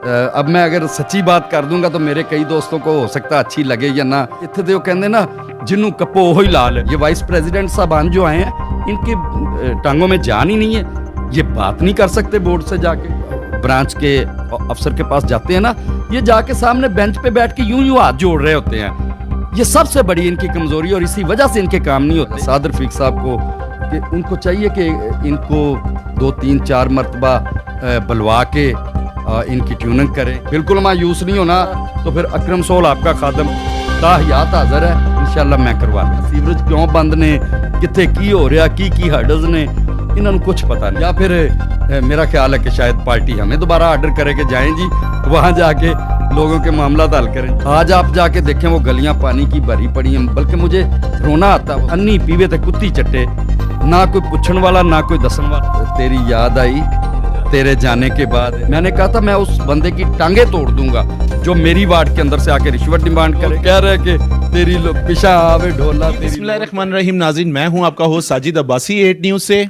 اب میں اگر سچی بات کر دوں گا تو میرے کئی دوستوں کو ہو سکتا اچھی لگے یا نہ. اتنے تو کہتے نا جنوں کپو وہی لال ہے. یہ وائس پریزیڈنٹ صاحبان جو آئے ہیں ان کی ٹانگوں میں جان ہی نہیں ہے. یہ بات نہیں کر سکتے بورڈ سے جا کے. برانچ کے افسر کے پاس جاتے ہیں نا, یہ جا کے سامنے بینچ پہ بیٹھ کے یوں ہاتھ جوڑ رہے ہوتے ہیں. یہ سب سے بڑی ان کی کمزوری اور اسی وجہ سے ان کے کام نہیں ہوتے. صادر رفیق صاحب کو کہ ان کو چاہیے کہ ان کو 2-3-4 مرتبہ بلوا کے ان کی ٹیوننگ کریں. بالکل مایوس نہیں ہونا. تو پھر اکرم سول آپ کا خادم تاحیات حاضر ہے, انشاءاللہ میں کروا دوں. سیوریج کیوں بند نے, کتنے کی ہو رہا, کی ہرڈلز نے, انہوں نے کچھ پتا نہیں. یا پھر میرا خیال ہے کہ شاید پارٹی ہمیں دوبارہ آرڈر کرے کہ جائیں جی وہاں جا کے لوگوں کے معاملات حل کریں. آج آپ جا کے دیکھیں وہ گلیاں پانی کی بھری پڑی ہیں, بلکہ مجھے رونا آتا. انی پیوے تے کتی چٹے, نہ کوئی پوچھن والا نہ کوئی دسن والا. تیری یاد آئی تیرے جانے کے بعد. میں نے کہا تھا میں اس بندے کی ٹانگیں توڑ دوں گا جو میری وارڈ کے اندر سے آ کے رشوت ڈیمانڈ کرے. کہہ رہے کہ تیری پیشہ آوے ڈھولا. بسم اللہ الرحمن الرحیم. ناظرین, میں ہوں آپ کا ہوسٹ ساجد عباسی 8 نیوز سے.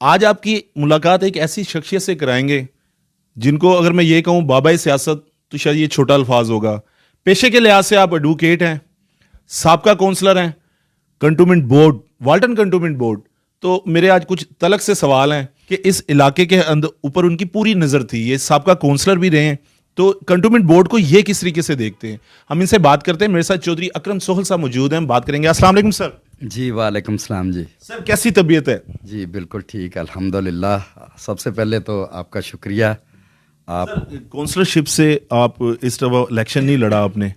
آج آپ کی ملاقات ایک ایسی شخصیت سے کرائیں گے جن کو اگر میں یہ کہوں بابا سیاست تو شاید یہ چھوٹا الفاظ ہوگا. پیشے کے لحاظ سے آپ ایڈوکیٹ ہیں, سابقہ کونسلر ہیں cantonment board, Walton cantonment board. تو میرے آج کچھ تلک سے سوال ہیں کہ اس علاقے کے اوپر ان کی پوری نظر تھی. یہ سابقہ کونسلر بھی رہے ہیں, تو کنٹونمنٹ بورڈ کو یہ کس طریقے سے دیکھتے ہیں, ہم ان سے بات کرتے ہیں. میرے ساتھ چودھری اکرم سہل صاحب موجود ہیں, ہم بات کریں گے. السلام علیکم سر. جی وعلیکم السلام. جی سر, کیسی طبیعت ہے؟ جی بالکل ٹھیک الحمدللہ. سب سے پہلے تو آپ کا شکریہ. آپ کونسلرشپ سے آپ اس طرح الیکشن نہیں لڑا آپ نے,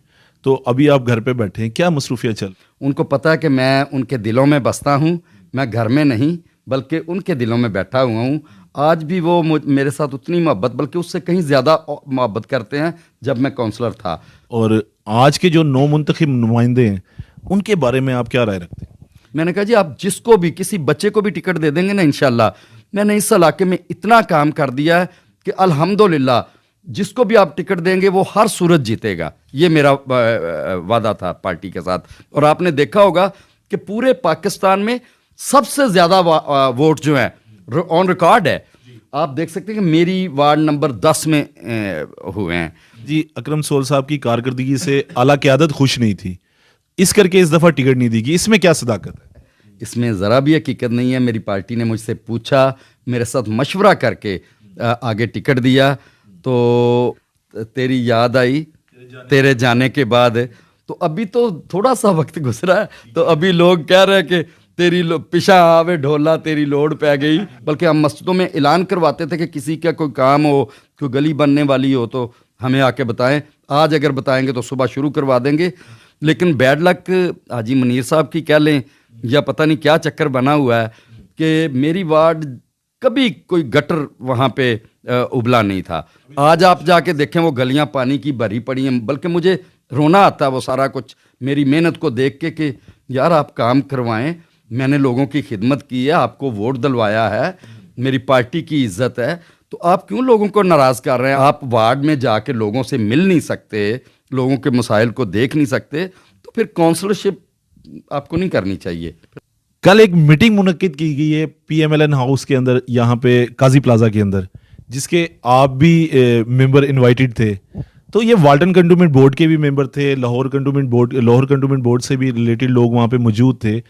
تو ابھی آپ گھر پہ بیٹھے ہیں, کیا مصروفیت چل؟ ان کو پتہ ہے کہ میں ان کے دلوں میں بستا ہوں. میں گھر میں نہیں بلکہ ان کے دلوں میں بیٹھا ہوا ہوں. آج بھی وہ میرے ساتھ اتنی محبت بلکہ اس سے کہیں زیادہ محبت کرتے ہیں جب میں کونسلر تھا. اور آج کے جو نو منتخب نمائندے ہیں ان کے بارے میں آپ کیا رائے رکھتے ہیں؟ میں نے کہا جی آپ جس کو بھی, کسی بچے کو بھی ٹکٹ دے دیں گے نا انشاءاللہ. میں نے اس علاقے میں اتنا کام کر دیا ہے کہ الحمدللہ جس کو بھی آپ ٹکٹ دیں گے وہ ہر صورت جیتے گا. یہ میرا وعدہ تھا پارٹی کے ساتھ. اور آپ نے دیکھا ہوگا کہ پورے پاکستان میں سب سے زیادہ ووٹ جو ہیں آن ریکارڈ ہے. آپ دیکھ سکتے ہیں کہ میری وارڈ نمبر 10 میں ہوئے ہیں. جی, اکرم سہل صاحب کی کارکردگی سے اعلیٰ قیادت خوش نہیں تھی, اس کر کے اس دفعہ ٹکٹ نہیں دی گئی. اس میں کیا صداقت ہے؟ اس میں ذرا بھی حقیقت نہیں ہے. میری پارٹی نے مجھ سے پوچھا, میرے ساتھ مشورہ کر کے آگے ٹکٹ دیا. تو تیری یاد آئی تیرے جانے کے بعد. تو ابھی تو تھوڑا سا وقت گزرا ہے, تو ابھی لوگ کہہ رہے کہ تیری پیشہ آوے ڈھولا, تیری لوڈ پہ گئی. بلکہ ہم مسجدوں میں اعلان کرواتے تھے کہ کسی کا کوئی کام ہو, کوئی گلی بننے والی ہو تو ہمیں آ کے بتائیں. آج اگر بتائیں گے تو صبح شروع کروا دیں گے. لیکن بیڈ لک حاجی منیر صاحب کی کہہ لیں یا پتہ نہیں کیا چکر بنا ہوا ہے کہ میری وارڈ کبھی کوئی گٹر وہاں پہ ابلا نہیں تھا. آج آپ جا کے دیکھیں وہ گلیاں پانی کی بھری پڑی ہیں, بلکہ مجھے رونا آتا وہ سارا کچھ میری محنت کو دیکھ کے کہ یار آپ کام کروائیں. میں نے لوگوں کی خدمت کی ہے, آپ کو ووٹ دلوایا ہے, میری پارٹی کی عزت ہے, تو آپ کیوں لوگوں کو ناراض کر رہے ہیں؟ آپ وارڈ میں جا کے لوگوں سے مل نہیں سکتے, لوگوں کے مسائل کو دیکھ نہیں سکتے, تو پھر کونسلرشپ آپ کو نہیں کرنی چاہیے. کل ایک میٹنگ منعقد کی گئی ہے PMLN ہاؤس کے اندر, یہاں پہ قاضی پلازا کے اندر, جس کے آپ بھی ممبر انوائٹڈ تھے. تو یہ والٹن کنٹونمنٹ بورڈ کے بھی ممبر تھے, لاہور کنٹونمنٹ بورڈ سے بھی ریلیٹڈ لوگ وہاں پہ موجود تھے.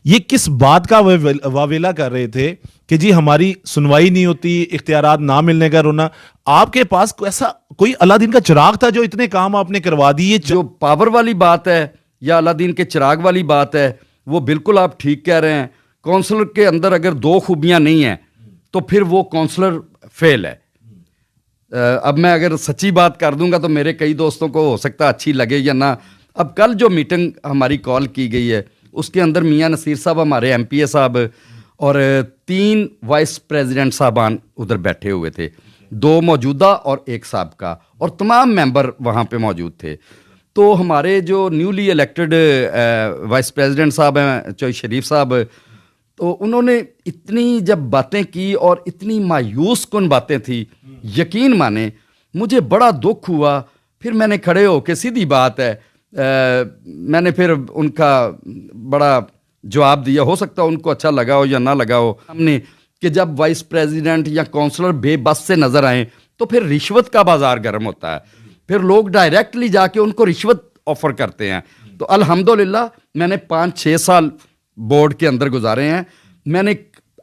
یہ کس بات کا واویلا کر رہے تھے کہ جی ہماری سنوائی نہیں ہوتی, اختیارات نہ ملنے کا رونا. آپ کے پاس ایسا کوئی اللہ دین کا چراغ تھا جو اتنے کام آپ نے کروا دیے؟ جو پاور والی بات ہے یا اللہ دین کے چراغ والی بات ہے, وہ بالکل آپ ٹھیک کہہ رہے ہیں. کونسلر کے اندر اگر 2 خوبیاں نہیں ہیں تو پھر وہ کونسلر فیل ہے. اب میں اگر سچی بات کر دوں گا تو میرے کئی دوستوں کو ہو سکتا اچھی لگے یا نہ. اب کل جو میٹنگ ہماری کال کی گئی ہے اس کے اندر میاں نصیر صاحب ہمارے MPA صاحب اور 3 وائس پریزیڈنٹ صاحبان ادھر بیٹھے ہوئے تھے, 2 موجودہ اور 1 سابقہ, اور تمام ممبر وہاں پہ موجود تھے. تو ہمارے جو نیولی الیکٹڈ وائس پریزیڈنٹ صاحب ہیں چوہی شریف صاحب, تو انہوں نے اتنی جب باتیں کی اور اتنی مایوس کن باتیں تھیں, یقین مانیں مجھے بڑا دکھ ہوا. پھر میں نے کھڑے ہو کے, سیدھی بات ہے, میں نے پھر ان کا بڑا جواب دیا. ہو سکتا ان کو اچھا لگا ہو یا نہ لگا ہو. ہم نے کہ جب وائس پریزیڈنٹ یا کونسلر بے بس سے نظر آئیں تو پھر رشوت کا بازار گرم ہوتا ہے، پھر لوگ ڈائریکٹلی جا کے ان کو رشوت آفر کرتے ہیں. تو الحمدللہ میں نے 5-6 سال بورڈ کے اندر گزارے ہیں. میں نے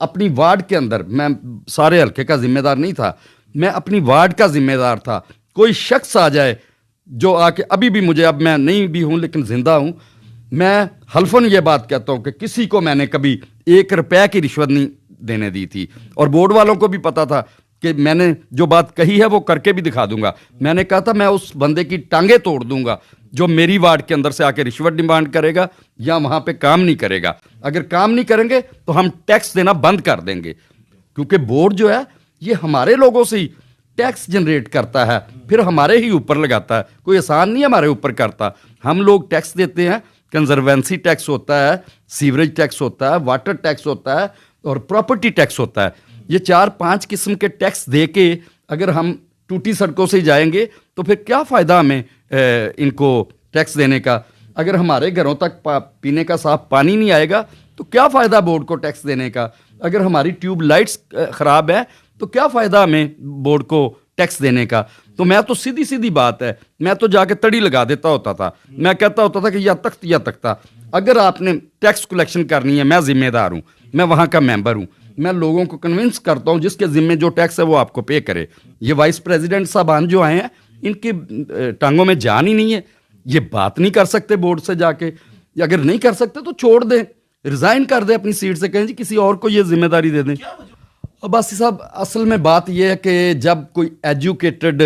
اپنی وارڈ کے اندر، میں سارے حلقے کا ذمہ دار نہیں تھا، میں اپنی وارڈ کا ذمہ دار تھا. کوئی شخص آ جائے جو آ کے، ابھی بھی مجھے، اب میں نہیں بھی ہوں لیکن زندہ ہوں، میں حلفاً یہ بات کہتا ہوں کہ کسی کو میں نے کبھی 1 روپے کی رشوت نہیں دینے دی تھی. اور بورڈ والوں کو بھی پتا تھا کہ میں نے جو بات کہی ہے وہ کر کے بھی دکھا دوں گا. میں نے کہا تھا میں اس بندے کی ٹانگیں توڑ دوں گا جو میری وارڈ کے اندر سے آ کے رشوت ڈیمانڈ کرے گا یا وہاں پہ کام نہیں کرے گا. اگر کام نہیں کریں گے تو ہم ٹیکس دینا بند کر دیں گے، کیونکہ بورڈ جو ہے یہ ہمارے لوگوں سے ہی ٹیکس جنریٹ کرتا ہے، پھر ہمارے ہی اوپر لگاتا ہے. کوئی احسان نہیں ہمارے اوپر کرتا. ہم لوگ ٹیکس دیتے ہیں، کنزروینسی ٹیکس ہوتا ہے، سیوریج ٹیکس ہوتا ہے، واٹر ٹیکس ہوتا ہے اور پراپرٹی ٹیکس ہوتا ہے. یہ 4-5 قسم کے ٹیکس دے کے اگر ہم ٹوٹی سڑکوں سے جائیں گے تو پھر کیا فائدہ ہمیں ان کو ٹیکس دینے کا؟ اگر ہمارے گھروں تک پینے کا صاف پانی نہیں آئے گا تو کیا فائدہ بورڈ کو ٹیکس دینے کا؟ اگر ہماری ٹیوب لائٹس خراب ہے تو کیا فائدہ ہمیں بورڈ کو ٹیکس دینے کا؟ تو میں تو سیدھی بات ہے، میں تو جا کے تڑی لگا دیتا ہوتا تھا. میں کہتا ہوتا تھا کہ یا تخت یا تختہ. اگر آپ نے ٹیکس کلیکشن کرنی ہے، میں ذمہ دار ہوں، میں وہاں کا ممبر ہوں، میں لوگوں کو کنونس کرتا ہوں جس کے ذمے جو ٹیکس ہے وہ آپ کو پے کرے. یہ وائس پریزیڈنٹ صاحبان جو آئے ہیں ان کی ٹانگوں میں جان ہی نہیں ہے. یہ بات نہیں کر سکتے بورڈ سے جا کے، اگر نہیں کر سکتے تو چھوڑ دیں، ریزائن کر دیں اپنی سیٹ سے، کہیں جی کسی اور کو یہ ذمہ داری دے دیں. عباسی صاحب، اصل میں بات یہ ہے کہ جب کوئی ایجوکیٹڈ،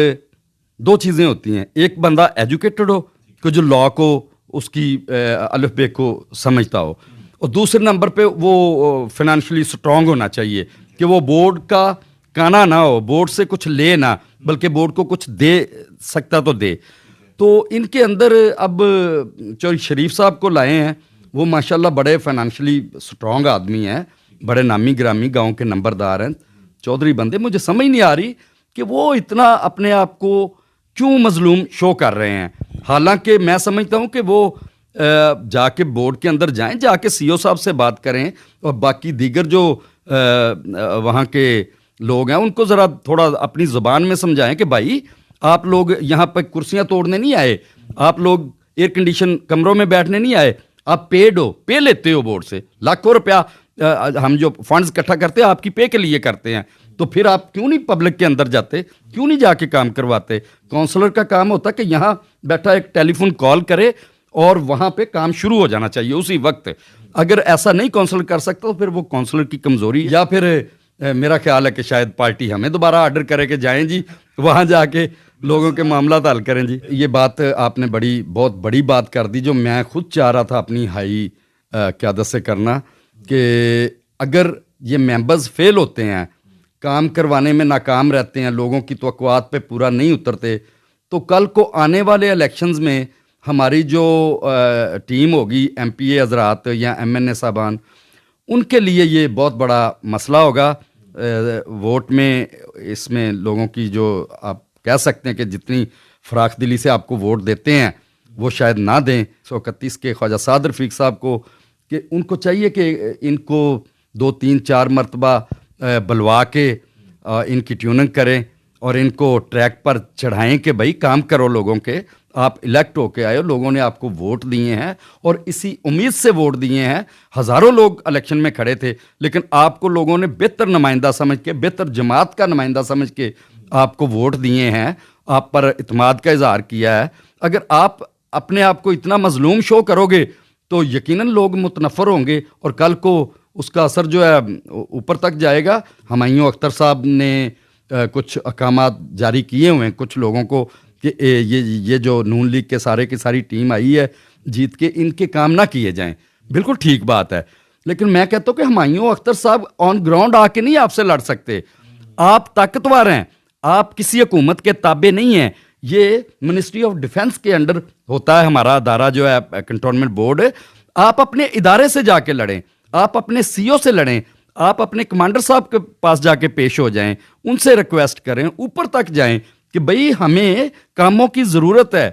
2 چیزیں ہوتی ہیں. ایک بندہ ایجوکیٹڈ ہو کہ جو لا کو، اس کی الف بے کو سمجھتا ہو، اور دوسرے نمبر پہ وہ فائنینشلی سٹرونگ ہونا چاہیے کہ وہ بورڈ کا کانا نہ ہو، بورڈ سے کچھ لے نہ، بلکہ بورڈ کو کچھ دے سکتا تو دے. تو ان کے اندر اب چوہدری شریف صاحب کو لائے ہیں، وہ ماشاءاللہ بڑے فائنینشلی سٹرونگ آدمی ہیں، بڑے نامی گرامی گاؤں کے نمبردار ہیں، چودھری بندے. مجھے سمجھ نہیں آ رہی کہ وہ اتنا اپنے آپ کو کیوں مظلوم شو کر رہے ہیں. حالانکہ میں سمجھتا ہوں کہ وہ جا کے بورڈ کے اندر جائیں، جا کے سی او صاحب سے بات کریں، اور باقی دیگر جو وہاں کے لوگ ہیں ان کو ذرا تھوڑا اپنی زبان میں سمجھائیں کہ بھائی آپ لوگ یہاں پہ کرسیاں توڑنے نہیں آئے، آپ لوگ ایئر کنڈیشن کمروں میں بیٹھنے نہیں آئے، آپ پیڈ ہو، پے لیتے ہو بورڈ سے لاکھوں روپیہ. ہم جو فنڈز اکٹھا کرتے ہیں آپ کی پے کے لیے کرتے ہیں، تو پھر آپ کیوں نہیں پبلک کے اندر جاتے، کیوں نہیں جا کے کام کرواتے؟ کونسلر کا کام ہوتا کہ یہاں بیٹھا ایک ٹیلی فون کال کرے اور وہاں پہ کام شروع ہو جانا چاہیے اسی وقت. اگر ایسا نہیں کونسلر کر سکتا تو پھر وہ کونسلر کی کمزوری، یا پھر میرا خیال ہے کہ شاید پارٹی ہمیں دوبارہ آرڈر کرے کہ جائیں جی وہاں جا کے لوگوں کے معاملات حل کریں جی. یہ بات آپ نے بہت بڑی بات کر دی جو میں خود چاہ رہا تھا اپنی ہائی قیادت سے کرنا، کہ اگر یہ ممبرز فیل ہوتے ہیں، کام کروانے میں ناکام رہتے ہیں، لوگوں کی توقعات پہ پورا نہیں اترتے، تو کل کو آنے والے الیکشنز میں ہماری جو ٹیم ہوگی، ایم پی اے حضرات یا ایم این اے صاحبان، ان کے لیے یہ بہت بڑا مسئلہ ہوگا. ووٹ میں اس میں لوگوں کی جو آپ کہہ سکتے ہیں کہ جتنی فراخ دلی سے آپ کو ووٹ دیتے ہیں وہ شاید نہ دیں. 131 کے خواجہ سعد رفیق صاحب کو، کہ ان کو چاہیے کہ ان کو 2-3-4 مرتبہ بلوا کے ان کی ٹیوننگ کریں اور ان کو ٹریک پر چڑھائیں کہ بھائی کام کرو لوگوں کے. آپ الیکٹ ہو کے آئے ہو، لوگوں نے آپ کو ووٹ دیے ہیں اور اسی امید سے ووٹ دیے ہیں. ہزاروں لوگ الیکشن میں کھڑے تھے لیکن آپ کو لوگوں نے بہتر نمائندہ سمجھ کے، بہتر جماعت کا نمائندہ سمجھ کے آپ کو ووٹ دیے ہیں، آپ پر اعتماد کا اظہار کیا ہے. اگر آپ اپنے آپ کو اتنا مظلوم شو کرو گے تو یقیناً لوگ متنفر ہوں گے اور کل کو اس کا اثر جو ہے اوپر تک جائے گا. ہمایوں اختر صاحب نے کچھ احکامات جاری کیے ہوئے ہیں کچھ لوگوں کو کہ یہ جو نون لیگ کے سارے کی ساری ٹیم آئی ہے جیت کے، ان کے کام نہ کیے جائیں. بالکل ٹھیک بات ہے، لیکن میں کہتا ہوں کہ ہمایوں اختر صاحب آن گراؤنڈ آ کے نہیں آپ سے لڑ سکتے. آپ طاقتور ہیں، آپ کسی حکومت کے تابع نہیں ہیں. یہ منسٹری آف ڈیفنس کے انڈر ہوتا ہے ہمارا ادارہ جو ہے کنٹونمنٹ بورڈ. آپ اپنے ادارے سے جا کے لڑیں، آپ اپنے سی او سے لڑیں، آپ اپنے کمانڈر صاحب کے پاس جا کے پیش ہو جائیں، ان سے ریکویسٹ کریں، اوپر تک جائیں کہ بھئی ہمیں کاموں کی ضرورت ہے.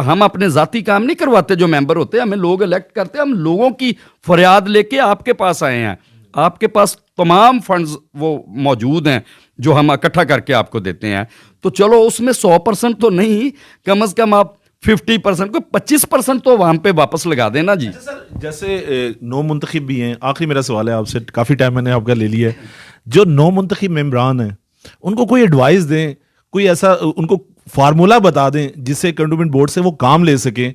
ہم اپنے ذاتی کام نہیں کرواتے جو ممبر ہوتے ہیں، ہمیں لوگ الیکٹ کرتے ہیں، ہم لوگوں کی فریاد لے کے آپ کے پاس آئے ہیں آپ کے پاس تمام فنڈز وہ موجود ہیں جو ہم اکٹھا کر کے آپ کو دیتے ہیں, تو چلو اس میں 100% تو نہیں, کم از کم آپ 50%, کوئی 25% تو وہاں پہ واپس لگا دینا جی. جیسے نو منتخب بھی ہیں, آخری میرا سوال ہے آپ سے, کافی ٹائم میں نے آپ کا لے لیا ہے, جو نو منتخب ممبران ہیں ان کو کوئی ایڈوائز دیں, کوئی ایسا ان کو فارمولا بتا دیں جس سے کنٹونمنٹ بورڈ سے وہ کام لے سکیں.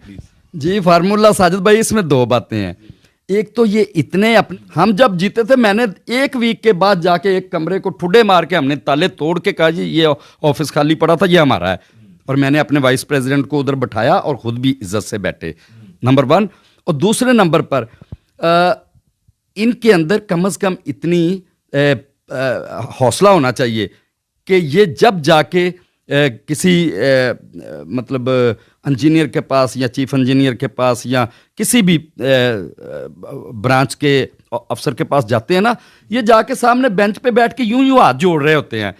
جی فارمولا ساجد بھائی اس میں 2 باتیں ہیں. ایک تو یہ اتنے ہم جب جیتے تھے میں نے 1 ویک کے بعد جا کے ایک کمرے کو ٹھڈے مار کے ہم نے تالے توڑ کے کہا جی یہ آفس خالی پڑا تھا, یہ ہمارا ہے, اور میں نے اپنے وائس پریزیڈنٹ کو ادھر بٹھایا اور خود بھی عزت سے بیٹھے, نمبر 1. اور دوسرے نمبر پر ان کے اندر کم از کم اتنی حوصلہ ہونا چاہیے کہ یہ جب جا کے کسی مطلب انجینئر کے پاس یا چیف انجینئر کے پاس یا کسی بھی برانچ کے افسر کے پاس جاتے ہیں نا, یہ جا کے سامنے بینچ پہ بیٹھ کے یوں ہاتھ جوڑ رہے ہوتے ہیں.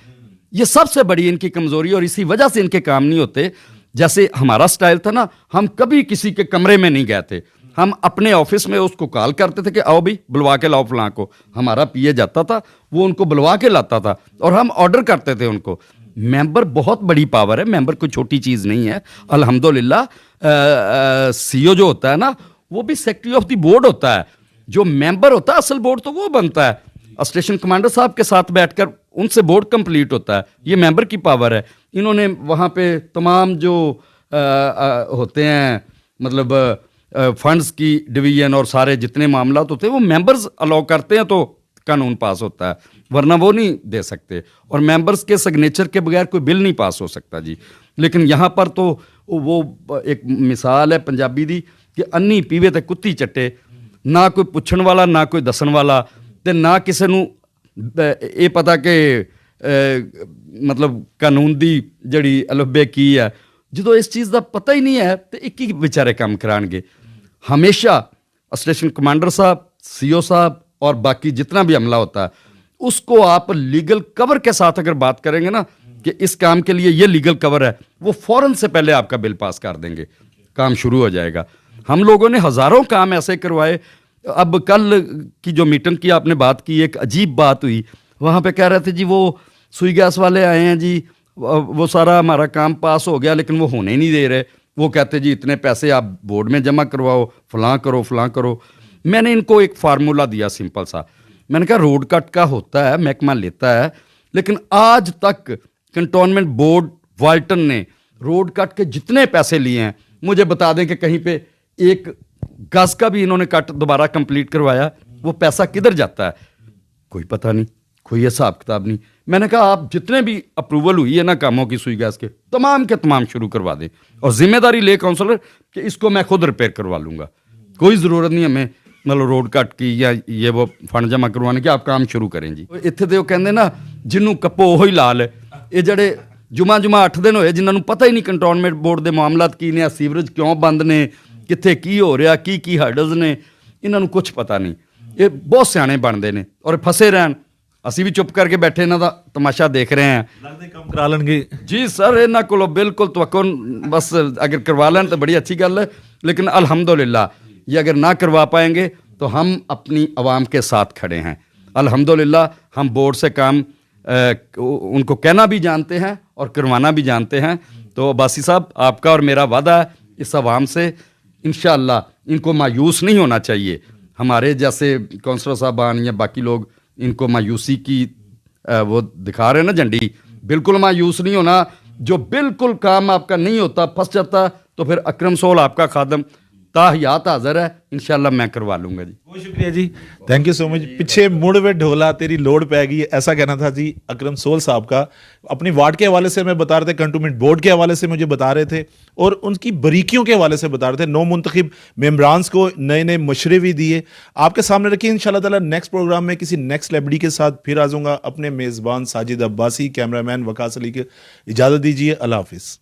یہ سب سے بڑی ان کی کمزوری, اور اسی وجہ سے ان کے کام نہیں ہوتے. جیسے ہمارا سٹائل تھا نا, ہم کبھی کسی کے کمرے میں نہیں گئے تھے, ہم اپنے آفس میں اس کو کال کرتے تھے کہ آؤ بھی بلوا کے لاؤ فلاں کو, ہمارا پی اے جاتا تھا, وہ ان کو بلوا کے لاتا تھا اور ہم آرڈر کرتے تھے ان کو. ممبر بہت بڑی پاور ہے, ممبر کوئی چھوٹی چیز نہیں ہے. الحمدللہ سی او جو ہوتا ہے نا وہ بھی سیکرٹری آف دی بورڈ ہوتا ہے, جو ممبر ہوتا ہے اصل بورڈ تو وہ بنتا ہے اسٹیشن کمانڈر صاحب کے ساتھ بیٹھ کر, ان سے بورڈ کمپلیٹ ہوتا ہے. یہ ممبر کی پاور ہے. انہوں نے وہاں پہ تمام جو ہوتے ہیں مطلب فنڈز کی ڈویژن اور سارے جتنے معاملات ہوتے ہیں وہ ممبرز الاؤ کرتے ہیں تو قانون پاس ہوتا ہے, ورنہ وہ نہیں دے سکتے. اور ممبرز کے سگنیچر کے بغیر کوئی بل نہیں پاس ہو سکتا جی. لیکن یہاں پر تو وہ ایک مثال ہے پنجابی دی کہ انی پیوے تے کتی چٹے, نہ کوئی پوچھن والا نہ کوئی دسن والا, تے نہ کسی نو یہ پتا کہ مطلب قانون دی جڑی الفبے کی ہے. جدو اس چیز دا پتہ ہی نہیں ہے تو ایک ہی بیچارے کام کران گے. ہمیشہ اسٹیشن کمانڈر صاحب, سی او صاحب اور باقی جتنا بھی عملہ ہوتا ہے اس کو آپ لیگل کور کے ساتھ اگر بات کریں گے نا کہ اس کام کے لیے یہ لیگل کور ہے, وہ فوراً سے پہلے آپ کا بل پاس کر دیں گے, کام شروع ہو جائے گا. ہم لوگوں نے ہزاروں کام ایسے کروائے. اب کل کی جو میٹنگ کی آپ نے بات کی, ایک عجیب بات ہوئی, وہاں پہ کہہ رہے تھے جی وہ سوئی گیس والے آئے ہیں جی, وہ سارا ہمارا کام پاس ہو گیا لیکن وہ ہونے ہی نہیں دے رہے. وہ کہتے جی اتنے پیسے آپ بورڈ میں جمع کرواؤ, فلاں کرو فلاں کرو. میں نے ان کو ایک فارمولا دیا سمپل سا, میں نے کہا روڈ کٹ کا ہوتا ہے, محکمہ لیتا ہے, لیکن آج تک کنٹونمنٹ بورڈ والٹن نے روڈ کٹ کے جتنے پیسے لیے ہیں مجھے بتا دیں کہ کہیں پہ ایک گز کا بھی انہوں نے کٹ دوبارہ کمپلیٹ کروایا. وہ پیسہ کدھر جاتا ہے کوئی پتہ نہیں, کوئی حساب کتاب نہیں. میں نے کہا آپ جتنے بھی اپروول ہوئی ہے نا کاموں کی سوئی گیس کے تمام شروع کروا دیں, اور ذمہ داری لے کونسلر کہ اس کو میں خود ریپیئر کروا لوں گا. کوئی ضرورت نہیں ہمیں مطلب روڈ کٹ کی یا یہ وہ فنڈ جمع کروانے کے, آپ کام شروع کریں جی. اتنے تو وہ کہتے نا جنوں کپو وہی لال ہے. یہ جڑے جمعہ 8 دن ہوئے جنہوں پتہ ہی نہیں کنٹونمنٹ بورڈ دے معاملات کی نے, سیوریج کیوں بند نے, کتنے کی ہو رہا, کی ہرڈلز نے, انہوں کچھ پتہ نہیں. یہ بہت سیانے بنتے ہیں اور پھسے رہن. اسی بھی چپ کر کے بیٹھے انہوں دا تماشا دیکھ رہے ہیں. کم کرا لیں گے جی سر, انہوں کو بالکل توقع بس اگر کروا لیں تو بڑی اچھی گل ہے, لیکن الحمدللہ یہ اگر نہ کروا پائیں گے تو ہم اپنی عوام کے ساتھ کھڑے ہیں. الحمدللہ ہم بورڈ سے کام ان کو کہنا بھی جانتے ہیں اور کروانا بھی جانتے ہیں. تو عباسی صاحب آپ کا اور میرا وعدہ ہے اس عوام سے انشاءاللہ ان کو مایوس نہیں ہونا چاہیے. ہمارے جیسے کونسلر صاحبان یا باقی لوگ ان کو مایوسی کی وہ دکھا رہے ہیں نا جھنڈی, بالکل مایوس نہیں ہونا. جو بالکل کام آپ کا نہیں ہوتا, پھنس جاتا, تو پھر اکرم سول آپ کا خادم تاحیات حاضر ہے, انشاءاللہ میں کروا لوں گا جی. بہت شکریہ جی, تھینک یو سو مچ. پیچھے مڑ وے ڈھولا تیری لوڑ پہ گئی, ایسا کہنا تھا جی اکرم سول صاحب کا. اپنی وارڈ کے حوالے سے میں بتا رہے تھے, کنٹونمنٹ بورڈ کے حوالے سے مجھے بتا رہے تھے, اور ان کی باریکیوں کے حوالے سے بتا رہے تھے. نو منتخب ممبرانس کو نئے نئے مشورے بھی دیے, آپ کے سامنے رکھیے. انشاءاللہ تعالی نیکسٹ پروگرام میں کسی نیکسٹ سیلیبریٹی کے ساتھ پھر آ جاؤں گا. اپنے میزبان ساجد عباسی, کیمرہ مین وقاص علی کے اجازت دیجیے. اللہ حافظ.